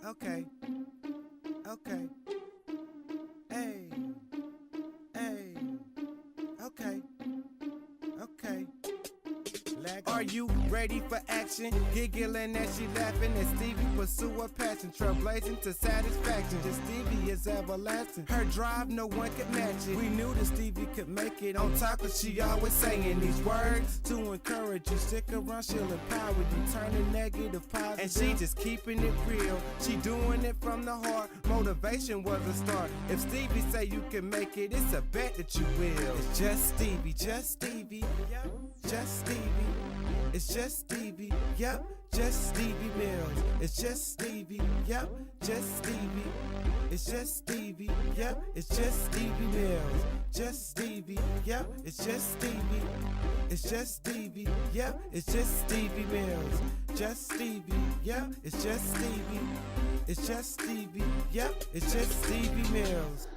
Okay, okay, hey, hey, okay, okay. Are you ready for action? Giggling as she laughing as Stevie pursue her passion, trailblazing to satisfaction. Just Stevie is everlasting. Her drive, no one could match it. We knew that Stevie could make it. On top of she always saying these words to encourage you. Stick around, she'll empower you, turning negative positive. And she just keeping it real. She doing it from the heart. Motivation was a start. If Stevie say you can make it, it's a bet that you will. It's just Stevie, just Stevie, just Stevie. It's just Stevie, yep, just Stevie Mills. It's just Stevie, yep, just Stevie. It's just Stevie, yep, it's just Stevie Mills. Just Stevie, yep, it's just Stevie. It's just Stevie, yep, it's just Stevie Mills. Just Stevie, yep, it's just Stevie. It's just Stevie, yep, it's just Stevie Mills.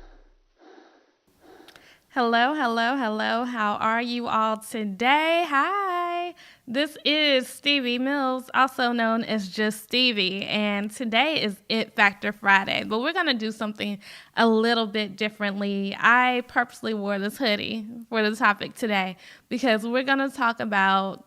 Hello, hello, hello. How are you all today? Hi. This is Stevie Mills, also known as Just Stevie, and today is It Factor Friday, but we're going to do something a little bit differently. I purposely wore this hoodie for the topic today because we're going to talk about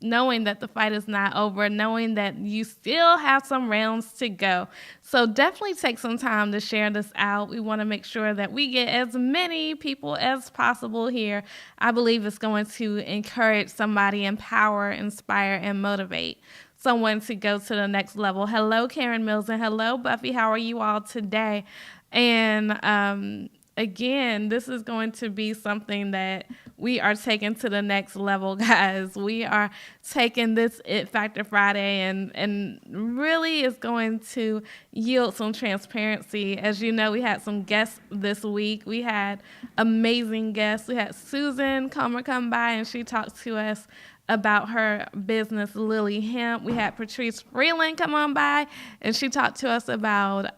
knowing that the fight is not over, knowing that you still have some rounds to go. So definitely take some time to share this out. We want to make sure that we get as many people as possible here. I believe it's going to encourage somebody, empower, inspire, and motivate someone to go to the next level. Hello, Karen Mills, and hello, Buffy. How are you all today? And again, this is going to be something that we are taking to the next level, guys. We are taking this It Factor Friday and really is going to yield some transparency. As you know, we had some guests this week. We had amazing guests. We had Susan Comer come by and she talked to us about her business, Lily Hemp. We had Patrice Freeland come on by and she talked to us about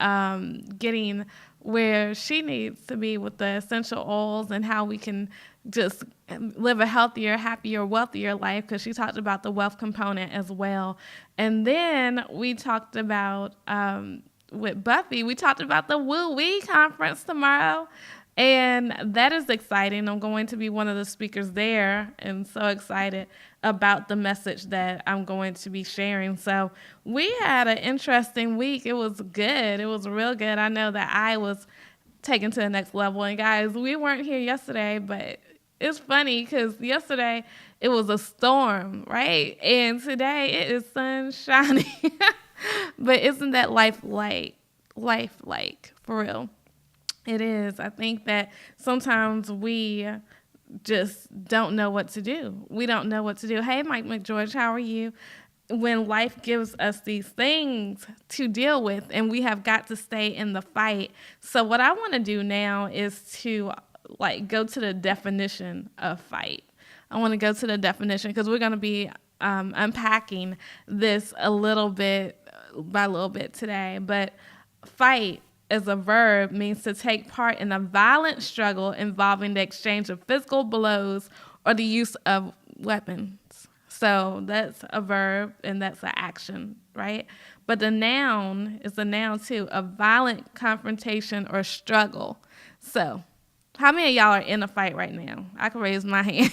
getting where she needs to be with the essential oils and how we can just live a healthier, happier, wealthier life, because she talked about the wealth component as well. And then we talked about, with Buffy, we talked about the Woo Wee conference tomorrow. And that is exciting. I'm going to be one of the speakers there and so excited about the message that I'm going to be sharing. So we had an interesting week. It was good. It was real good. I know that I was taken to the next level. And guys, we weren't here yesterday, but it's funny because yesterday it was a storm, right? And today it is sun shining. But isn't that life like? Life like, for real? It is. I think that sometimes we just don't know what to do. We don't know what to do. Hey, Mike McGeorge, how are you? When life gives us these things to deal with and we have got to stay in the fight. So what I want to do now is to go to the definition of fight. I want to go to the definition because we're going to be unpacking this a little bit by little bit today. But fight as a verb means to take part in a violent struggle involving the exchange of physical blows or the use of weapons. So that's a verb and that's an action, right? But the noun is a noun too, a violent confrontation or struggle. So how many of y'all are in a fight right now? I can raise my hand.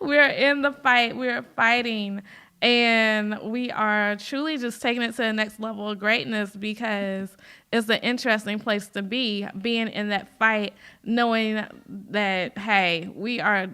We're in the fight. We're fighting. And we are truly just taking it to the next level of greatness because it's an interesting place to be, being in that fight, knowing that, hey, we are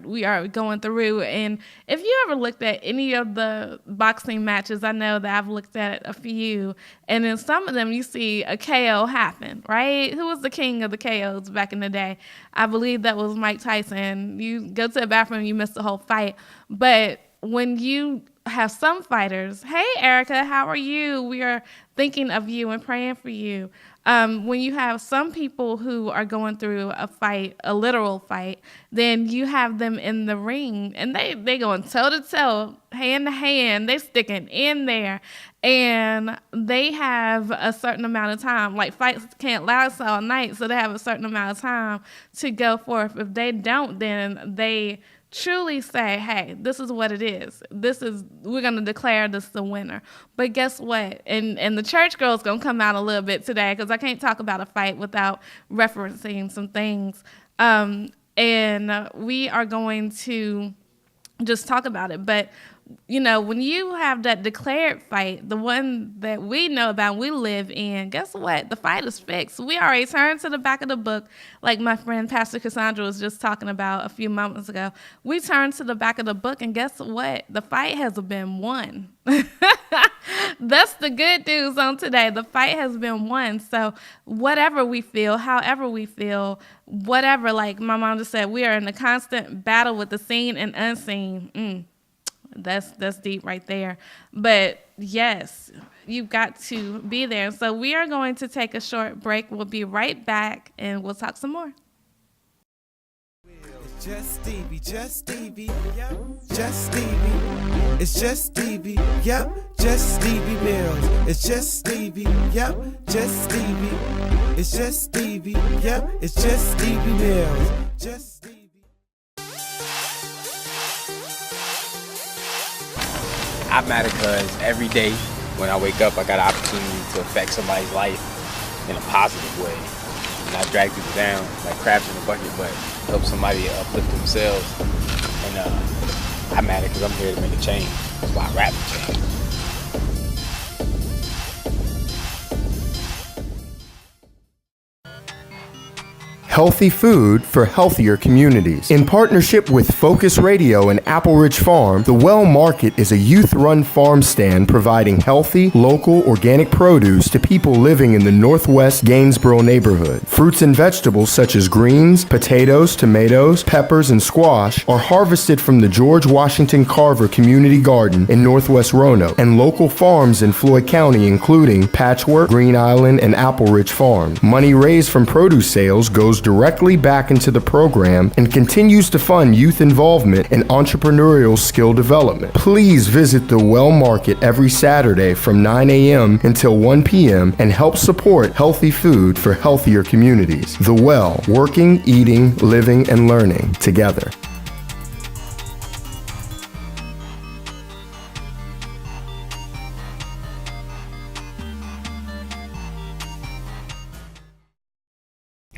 going through. And if you ever looked at any of the boxing matches, I know that I've looked at a few, and in some of them you see a KO happen, right? Who was the king of the KOs back in the day? I believe that was Mike Tyson. You go to the bathroom, you miss the whole fight. But when you have some fighters, hey Erica, how are you? We are thinking of you and praying for you. When you have some people who are going through a fight, a literal fight, then you have them in the ring and they going toe to toe, hand to hand, they sticking in there and they have a certain amount of time. Like fights can't last all night, so they have a certain amount of time to go forth. If they don't, then they truly say, hey, this is what it is. We're going to declare this the winner. But guess what? And the church girl's going to come out a little bit today because I can't talk about a fight without referencing some things. And we are going to just talk about it. But, when you have that declared fight, the one that we know about, we live in, guess what? The fight is fixed. We already turned to the back of the book, like my friend Pastor Cassandra was just talking about a few moments ago. We turned to the back of the book, and guess what? The fight has been won. That's the good news on today. The fight has been won. So whatever we feel, however we feel, whatever, like my mom just said, we are in a constant battle with the seen and unseen. That's deep right there. But yes, you've got to be there. So we are going to take a short break. We'll be right back and we'll talk some more. Just Stevie, yep. Just Stevie, it's just Stevie, yep. Just Stevie Mills, it's just Stevie, yep. Just Stevie, it's just Stevie, yep. It's just Stevie Mills, just Stevie. I'm mad because every day when I wake up, I got an opportunity to affect somebody's life in a positive way. Not drag people down like crabs in a bucket, but help somebody uplift themselves. And I'm mad because I'm here to make a change. That's why I rap for change. Healthy food for healthier communities. In partnership with Focus Radio and Apple Ridge Farm, the Well Market is a youth-run farm stand providing healthy, local, organic produce to people living in the Northwest Gainesboro neighborhood. Fruits and vegetables such as greens, potatoes, tomatoes, peppers, and squash are harvested from the George Washington Carver Community Garden in Northwest Roanoke and local farms in Floyd County including Patchwork, Green Island, and Apple Ridge Farm. Money raised from produce sales goes directly back into the program and continues to fund youth involvement and entrepreneurial skill development. Please visit the Well Market every Saturday from 9 a.m. until 1 p.m. and help support healthy food for healthier communities. The Well, working, eating, living, and learning together.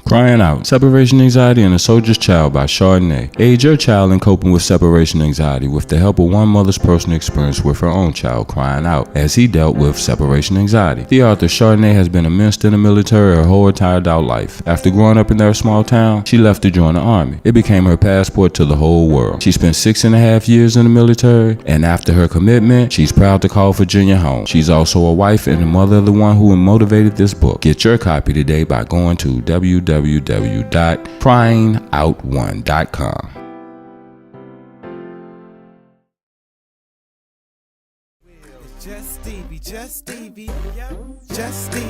Crying Out, Separation Anxiety and a Soldier's Child by Chardonnay. Aid your child in coping with separation anxiety with the help of one mother's personal experience with her own child crying out as he dealt with separation anxiety. The author Chardonnay has been immersed in the military her whole entire adult life. After growing up in their small town, she left to join the army. It became her passport to the whole world. She spent 6.5 years in the military, and after her commitment, she's proud to call Virginia home. She's also a wife and the mother of the one who motivated this book. Get your copy today by going to www.cryingout1.com. Just Stevie, yep. Just Stevie,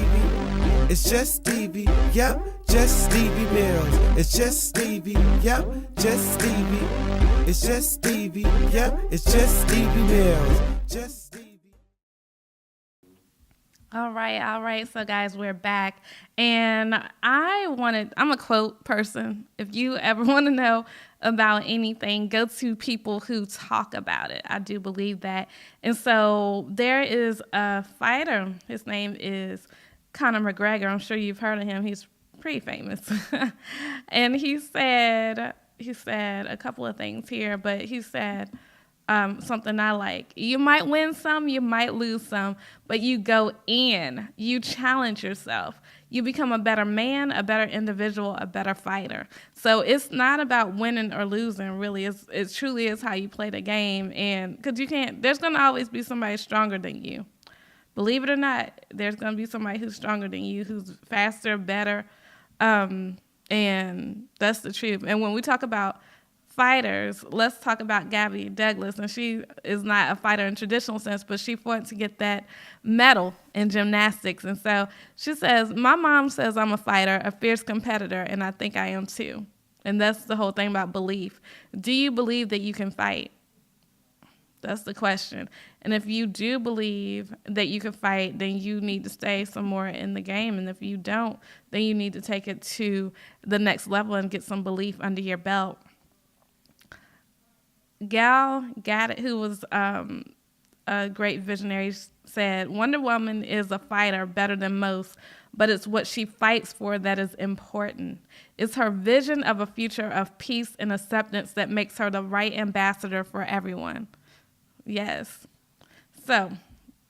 it's just Stevie, yep. Just Stevie Mills, it's just Stevie, yep. Just Stevie, it's just Stevie, yep. It's just Stevie Mills, just Stevie. All right. So, guys, we're back. And I'm a quote person. If you ever want to know about anything, go to people who talk about it. I do believe that. And so there is a fighter. His name is Conor McGregor. I'm sure you've heard of him. He's pretty famous. And he said a couple of things here, but he said, something I like. You might win some, you might lose some, but you go in, you challenge yourself. You become a better man, a better individual, a better fighter. So it's not about winning or losing, really. It truly is how you play the game. And because there's going to always be somebody stronger than you. Believe it or not, there's going to be somebody who's stronger than you, who's faster, better. And that's the truth. And when we talk about fighters, let's talk about Gabby Douglas. And she is not a fighter in traditional sense, but she fought to get that medal in gymnastics. And so she says, my mom says I'm a fighter, a fierce competitor, and I think I am too. And that's the whole thing about belief. Do you believe that you can fight? That's the question. And if you do believe that you can fight, then you need to stay some more in the game. And if you don't, then you need to take it to the next level and get some belief under your belt. Gal Gadot, who was a great visionary, said, Wonder Woman is a fighter better than most, but it's what she fights for that is important. It's her vision of a future of peace and acceptance that makes her the right ambassador for everyone. Yes. So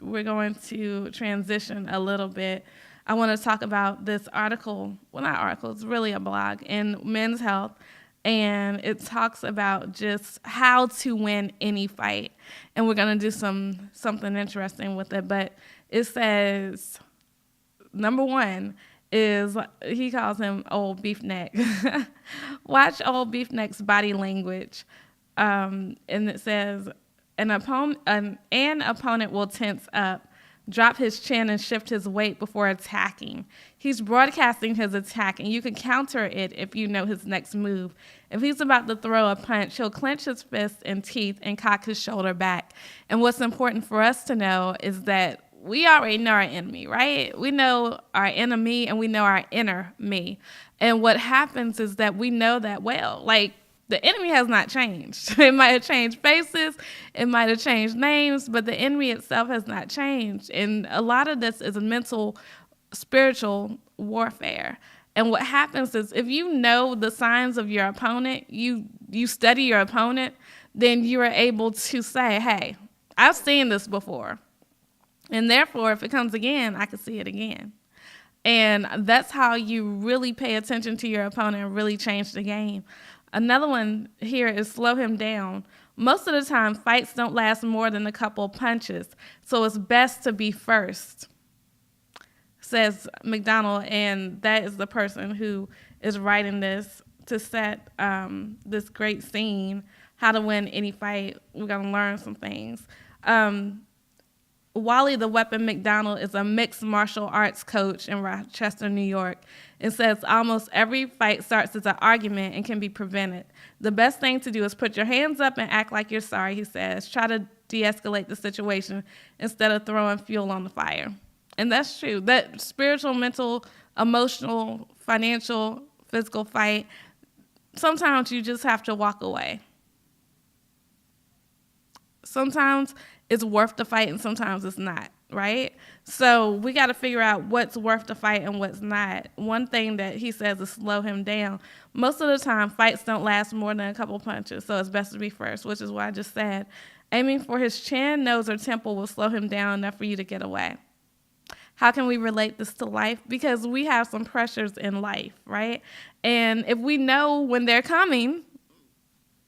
we're going to transition a little bit. I want to talk about this article. Well, not article. It's really a blog in Men's Health. And it talks about just how to win any fight. And we're going to do something interesting with it. But it says, number one is, he calls him Old Beef Neck. Watch Old Beef Neck's body language. And it says, an opponent will tense up, drop his chin, and shift his weight before attacking. He's broadcasting his attack, and you can counter it if you know his next move. If he's about to throw a punch, he'll clench his fist and teeth and cock his shoulder back. And what's important for us to know is that we already know our enemy, right? We know our enemy, and we know our inner me. And what happens is that we know that well. Like, the enemy has not changed. It might have changed faces, it might have changed names, but the enemy itself has not changed. And a lot of this is a mental, spiritual warfare. And what happens is, if you know the signs of your opponent, you study your opponent, then you are able to say, hey, I've seen this before. And therefore, if it comes again, I can see it again. And that's how you really pay attention to your opponent and really change the game. Another one here is slow him down. Most of the time, fights don't last more than a couple punches, so it's best to be first, says McDonald, and that is the person who is writing this to set this great scene, how to win any fight. We're going to learn some things. Wally the Weapon McDonald is a mixed martial arts coach in Rochester, New York. It says almost every fight starts as an argument and can be prevented. The best thing to do is put your hands up and act like you're sorry, he says. Try to de-escalate the situation instead of throwing fuel on the fire. And that's true. That spiritual, mental, emotional, financial, physical fight, sometimes you just have to walk away. Sometimes it's worth the fight and sometimes it's not, right? So we got to figure out what's worth the fight and what's not. One thing that he says is slow him down. Most of the time, fights don't last more than a couple punches, so it's best to be first, which is what I just said. Aiming for his chin, nose, or temple will slow him down enough for you to get away. How can we relate this to life? Because we have some pressures in life, right? And if we know when they're coming,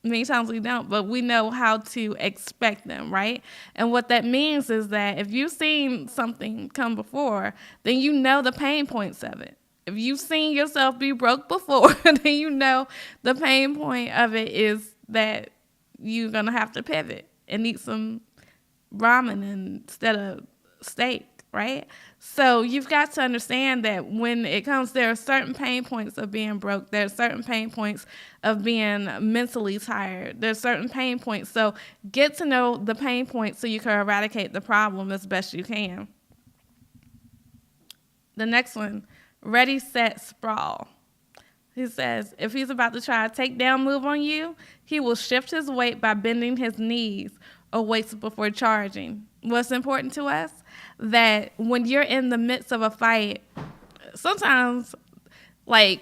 many times we don't, but we know how to expect them, right? And what that means is that if you've seen something come before, then you know the pain points of it. If you've seen yourself be broke before, then you know the pain point of it is that you're going to have to pivot and eat some ramen instead of steak, right? So you've got to understand that when it comes, there are certain pain points of being broke. There are certain pain points of being mentally tired. There's certain pain points. So get to know the pain points so you can eradicate the problem as best you can. The next one, ready, set, sprawl. He says, if he's about to try a takedown move on you, he will shift his weight by bending his knees or weights before charging. What's important to us? That when you're in the midst of a fight, sometimes, like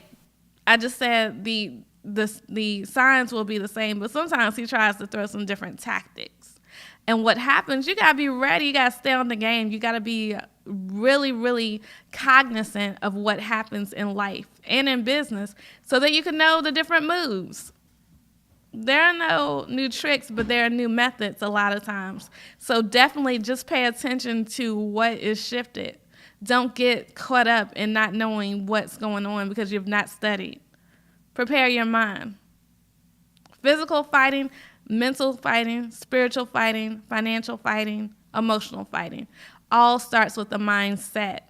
I just said, the signs will be the same, but sometimes he tries to throw some different tactics. And what happens, you got to be ready. You got to stay on the game. You got to be really, really cognizant of what happens in life and in business so that you can know the different moves. There are no new tricks, but there are new methods a lot of times. So definitely just pay attention to what is shifted. Don't get caught up in not knowing what's going on because you've not studied. Prepare your mind. Physical fighting, mental fighting, spiritual fighting, financial fighting, emotional fighting. All starts with the mindset.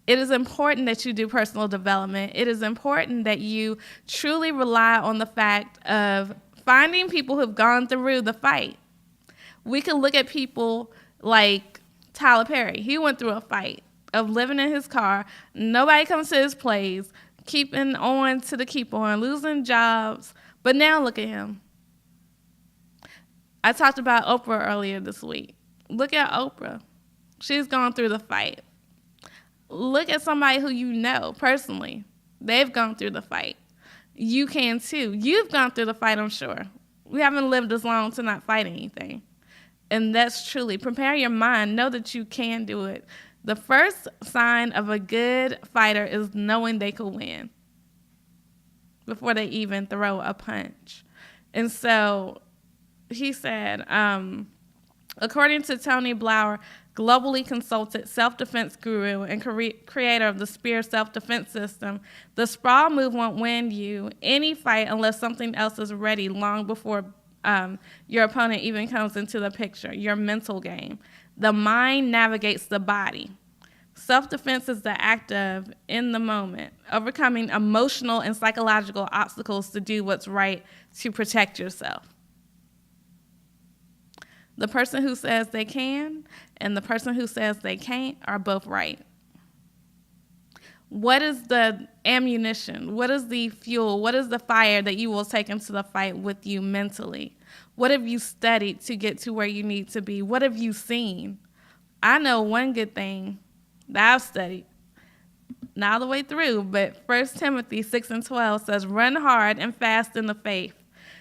It is important that you do personal development. It is important that you truly rely on the fact of finding people who've gone through the fight. We can look at people like Tyler Perry. He went through a fight of living in his car. Nobody comes to his place, keeping on to the keep on, losing jobs. But now look at him. I talked about Oprah earlier this week. Look at Oprah. She's gone through the fight. Look at somebody who you know personally. They've gone through the fight. You can too. You've gone through the fight, I'm sure. We haven't lived as long to not fight anything. And that's truly, prepare your mind. Know that you can do it. The first sign of a good fighter is knowing they could win before they even throw a punch. And so he said, according to Tony Blauer, globally consulted self-defense guru and creator of the Spear self-defense system, the sprawl move won't win you any fight unless something else is ready long before your opponent even comes into the picture, your mental game. The mind navigates the body. Self-defense is the act of, in the moment, overcoming emotional and psychological obstacles to do what's right to protect yourself. The person who says they can and the person who says they can't are both right. What is the ammunition? What is the fuel? What is the fire that you will take into the fight with you mentally? What have you studied to get to where you need to be? What have you seen? I know one good thing that I've studied, not all the way through, but 1 Timothy 6:12 says, run hard and fast in the faith.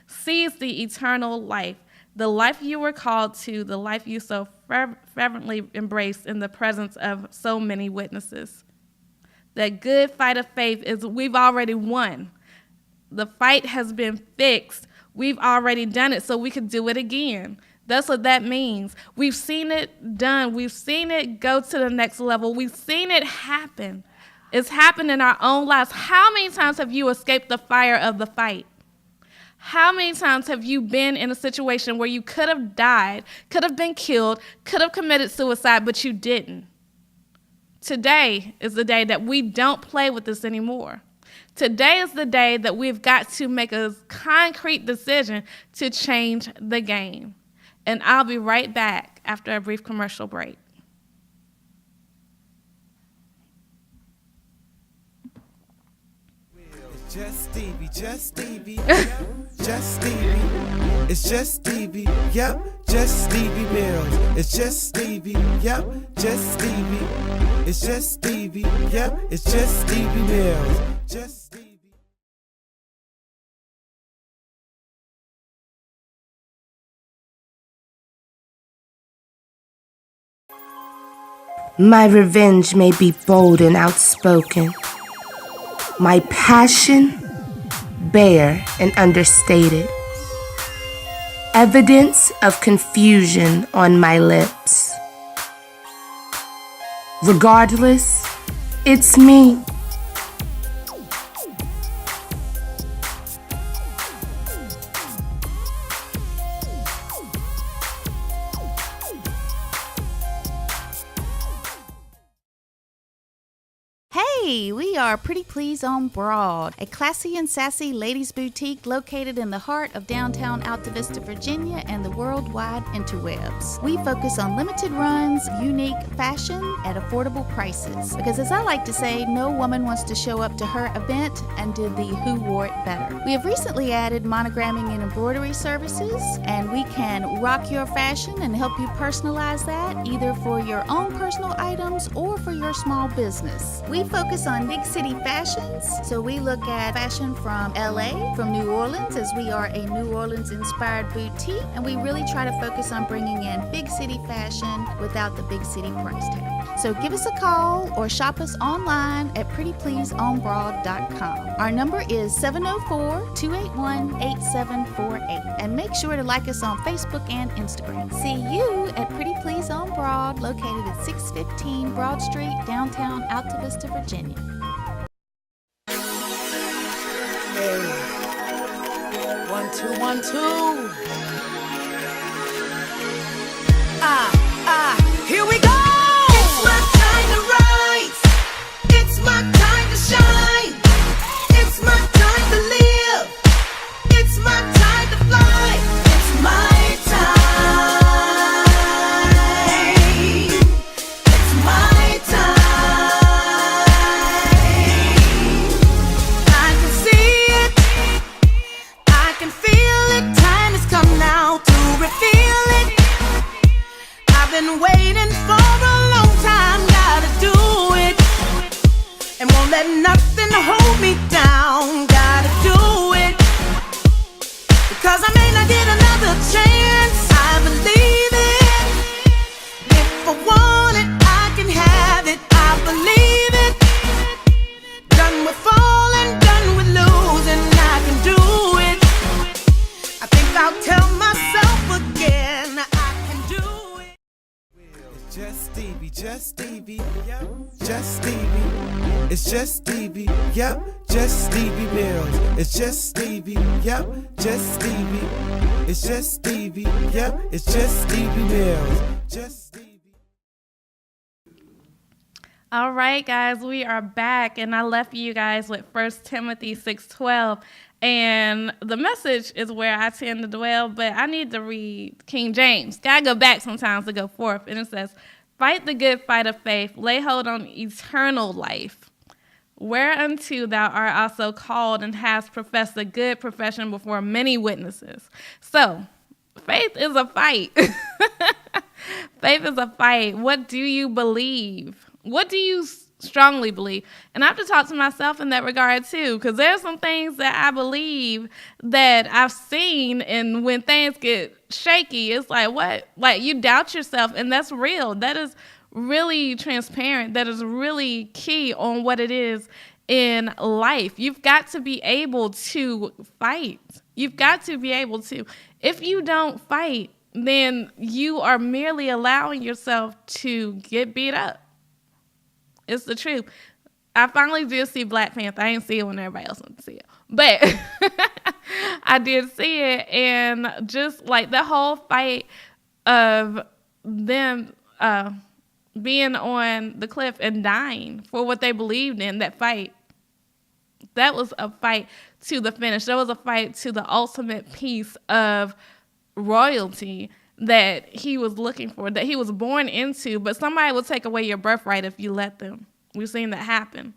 Seize the eternal life, the life you were called to, the life you so fervently embraced in the presence of so many witnesses. That good fight of faith is we've already won. The fight has been fixed. We've already done it, so we could do it again. That's what that means. We've seen it done. We've seen it go to the next level. We've seen it happen. It's happened in our own lives. How many times have you escaped the fire of the fight? How many times have you been in a situation where you could have died, could have been killed, could have committed suicide, but you didn't? Today is the day that we don't play with this anymore. Today is the day that we've got to make a concrete decision to change the game. And I'll be right back after a brief commercial break. Just Stevie, just Stevie, yep, just Stevie. It's just Stevie, yep, just Stevie Mills. It's just Stevie, yep, just Stevie. It's just Stevie, yep, it's just Stevie Mills. Just Stevie. My revenge may be bold and outspoken. My passion, bare and understated. Evidence of confusion on my lips. Regardless, it's me. Hey, we are Pretty Please on Broad, a classy and sassy ladies' boutique located in the heart of downtown Alta Vista, Virginia, and the worldwide interwebs. We focus on limited runs, unique fashion at affordable prices. Because as I like to say, no woman wants to show up to her event and do the who wore it better. We have recently added monogramming and embroidery services, and we can rock your fashion and help you personalize that either for your own personal items or for your small business. We focus on big city fashions, so we look at fashion from LA, from New Orleans, as we are a New Orleans inspired boutique, and we really try to focus on bringing in big city fashion without the big city price tag. So give us a call or shop us online at prettypleaseonbroad.com. Our number is 704-281-8748, and make sure to like us on Facebook and Instagram. See you at Pretty Please on Broad, located at 615 Broad Street, downtown Alta Vista, Virginia. Hey, 1, 2, 1, 2. Here we go. It's my time to rise. It's my time to shine. It's my time to live. It's my time to fly. It's my time. It's my time. I can see it. I can feel it. Time has come now to reveal. just Stevie, yep, just Stevie. It's just Stevie, yep, just Stevie Mills. It's just Stevie, yep, just Stevie. It's just Stevie, yep, it's just Stevie Mills. Just Stevie. All right, guys, we are back, and I left you guys with 1 Timothy 6:12, and the Message is where I tend to dwell, but I need to read King James. Gotta go back sometimes to go forth, and it says, "Fight the good fight of faith, lay hold on eternal life, whereunto thou art also called, and hast professed a good profession before many witnesses." So, faith is a fight. Faith is a fight. What do you believe? What do you strongly believe? And I have to talk to myself in that regard too, because there's some things that I believe that I've seen, and when things get shaky, it's like, what? Like, you doubt yourself, and that's real. That is really transparent. That is really key on what it is in life. You've got to be able to fight. You've got to be able to. If you don't fight, then you are merely allowing yourself to get beat up. It's the truth. I finally did see Black Panther. I didn't see it when everybody else didn't see it. But I did see it, and just like the whole fight of them being on the cliff and dying for what they believed in, that fight, that was a fight to the finish. That was a fight to the ultimate piece of royalty that he was looking for, that he was born into, but somebody will take away your birthright if you let them. We've seen that happen.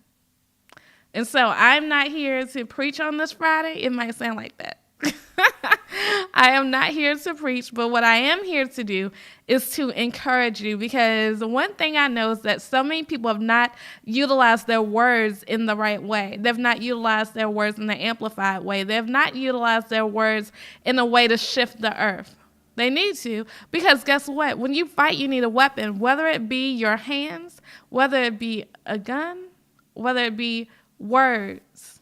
And so I'm not here to preach on this Friday. It might sound like that. I am not here to preach, but what I am here to do is to encourage you, because one thing I know is that so many people have not utilized their words in the right way. They've not utilized their words in the amplified way. They have not utilized their words in a way to shift the earth. They need to, because guess what? When you fight, you need a weapon, whether it be your hands, whether it be a gun, whether it be words.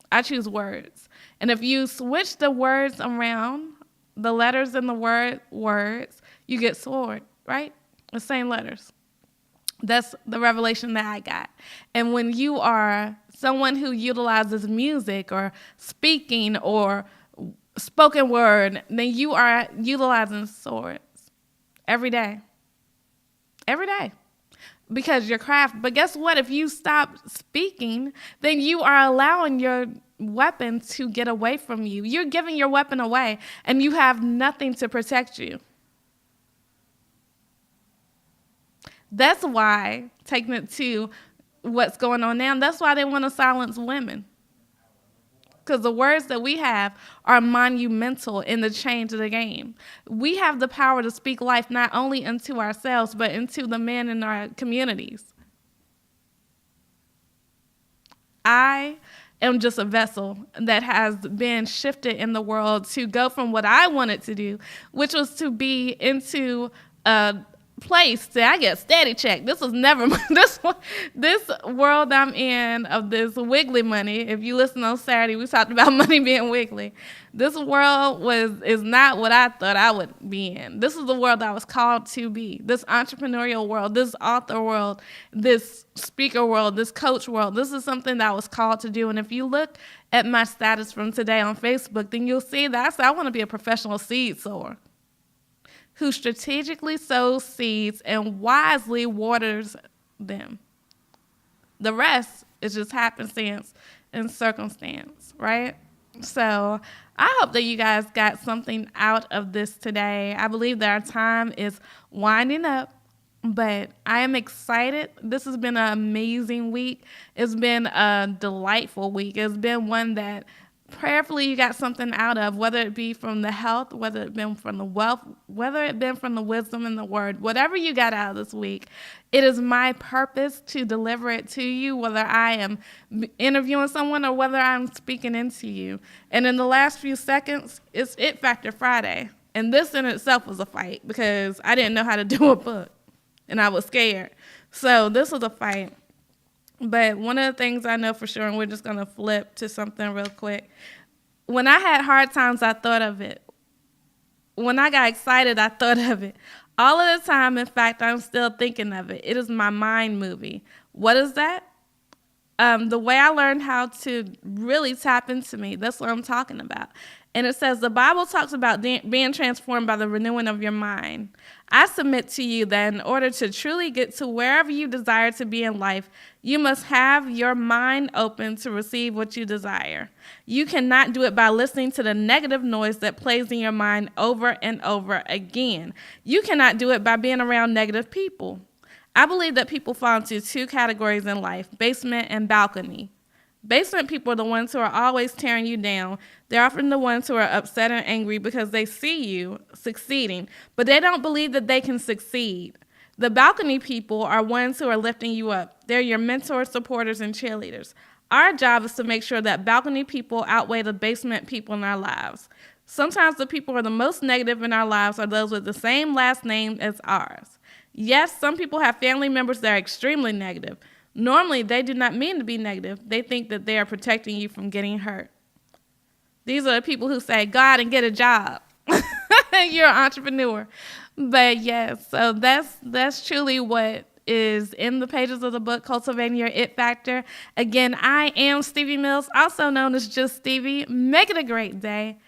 I choose words. And if you switch the words around, the letters in the word words, you get sword, right? The same letters. That's the revelation that I got. And when you are someone who utilizes music or speaking or spoken word, then you are utilizing swords every day. Every day. Because your craft. But guess what? If you stop speaking, then you are allowing your weapon to get away from you. You're giving your weapon away, and you have nothing to protect you. That's why, taking it to what's going on now, that's why they want to silence women. Because the words that we have are monumental in the change of the game. We have the power to speak life not only into ourselves, but into the men in our communities. I am just a vessel that has been shifted in the world to go from what I wanted to do, which was to be into a place that I get steady check. This was never this world I'm in of this wiggly money. If you listen on Saturday, we talked about money being wiggly. This world is not what I thought I would be in. This is the world I was called to be. This entrepreneurial world, this author world, this speaker world, this coach world. This is something that I was called to do. And if you look at my status from today on Facebook, then you'll see that I said I want to be a professional seed sower who strategically sows seeds and wisely waters them. The rest is just happenstance and circumstance, right? So I hope that you guys got something out of this today. I believe that our time is winding up, but I am excited. This has been an amazing week. It's been a delightful week. It's been one that prayerfully you got something out of, whether it be from the health, whether it been from the wealth, whether it been from the wisdom and the word, whatever you got out of this week, it is my purpose to deliver it to you, whether I am interviewing someone or whether I'm speaking into you. And in the last few seconds, it's It Factor Friday. And this in itself was a fight because I didn't know how to do a book and I was scared. So this was a fight. But one of the things I know for sure, and we're just going to flip to something real quick. When I had hard times, I thought of it. When I got excited, I thought of it. All of the time, in fact, I'm still thinking of it. It is my mind movie. What is that? The way I learned how to really tap into me, that's what I'm talking about. And it says the Bible talks about being transformed by the renewing of your mind. I submit to you that in order to truly get to wherever you desire to be in life, you must have your mind open to receive what you desire. You cannot do it by listening to the negative noise that plays in your mind over and over again. You cannot do it by being around negative people. I believe that people fall into two categories in life, basement and balcony. Basement people are the ones who are always tearing you down. They're often the ones who are upset and angry because they see you succeeding, but they don't believe that they can succeed. The balcony people are ones who are lifting you up. They're your mentors, supporters, and cheerleaders. Our job is to make sure that balcony people outweigh the basement people in our lives. Sometimes the people who are the most negative in our lives are those with the same last name as ours. Yes, some people have family members that are extremely negative. Normally, they do not mean to be negative. They think that they are protecting you from getting hurt. These are the people who say, "Go out and get a job." You're an entrepreneur. But yes, so that's truly what is in the pages of the book, Cultivating Your It Factor. Again, I am Stevie Mills, also known as Just Stevie. Make it a great day.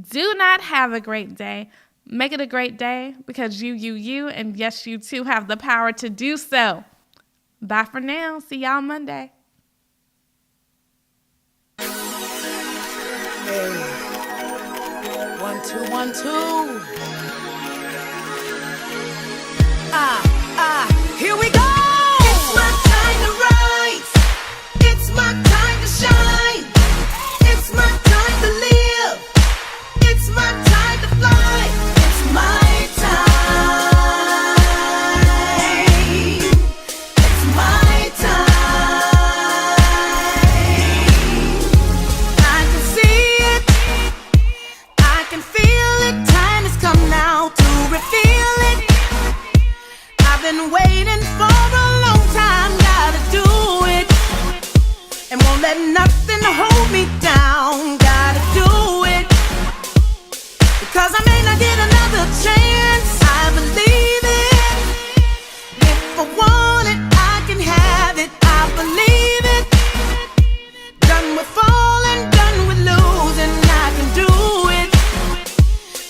Do not have a great day. Make it a great day because you, and yes, you too have the power to do so. Bye for now. See y'all Monday. Hey, 1, 2, 1, 2. Here we go. It's my time to rise. It's my time to shine. It's my time to live. It's my time to fly. It's my time. It's my time. I can see it. I can feel it. Time has come now to reveal it. I've been waiting for a long time. Gotta do it. And won't let nothing hold me down. Gotta do it. Because I may not get another chance. I believe it. If I want it, I can have it. I believe it. Done with falling, done with losing. I can do it.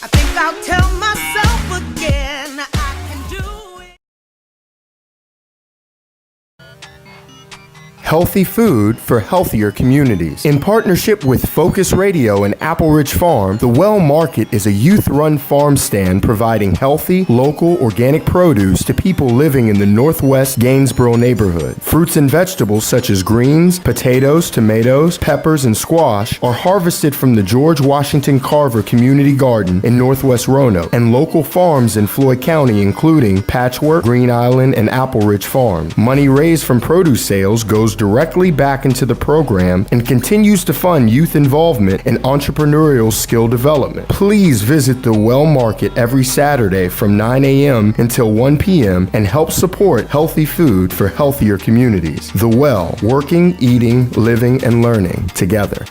I think I'll tell myself again. I can do it. Healthy food for healthier communities. In partnership with Focus Radio and Apple Ridge Farm, the Well Market is a youth-run farm stand providing healthy, local, organic produce to people living in the Northwest Gainesboro neighborhood. Fruits and vegetables such as greens, potatoes, tomatoes, peppers, and squash are harvested from the George Washington Carver Community Garden in Northwest Roanoke and local farms in Floyd County including Patchwork, Green Island, and Apple Ridge Farm. Money raised from produce sales goes directly back into the program and continues to fund youth involvement and entrepreneurial skill development. Please visit the Well Market every Saturday from 9 a.m. until 1 p.m. and help support healthy food for healthier communities. The Well, working, eating, living, and learning together.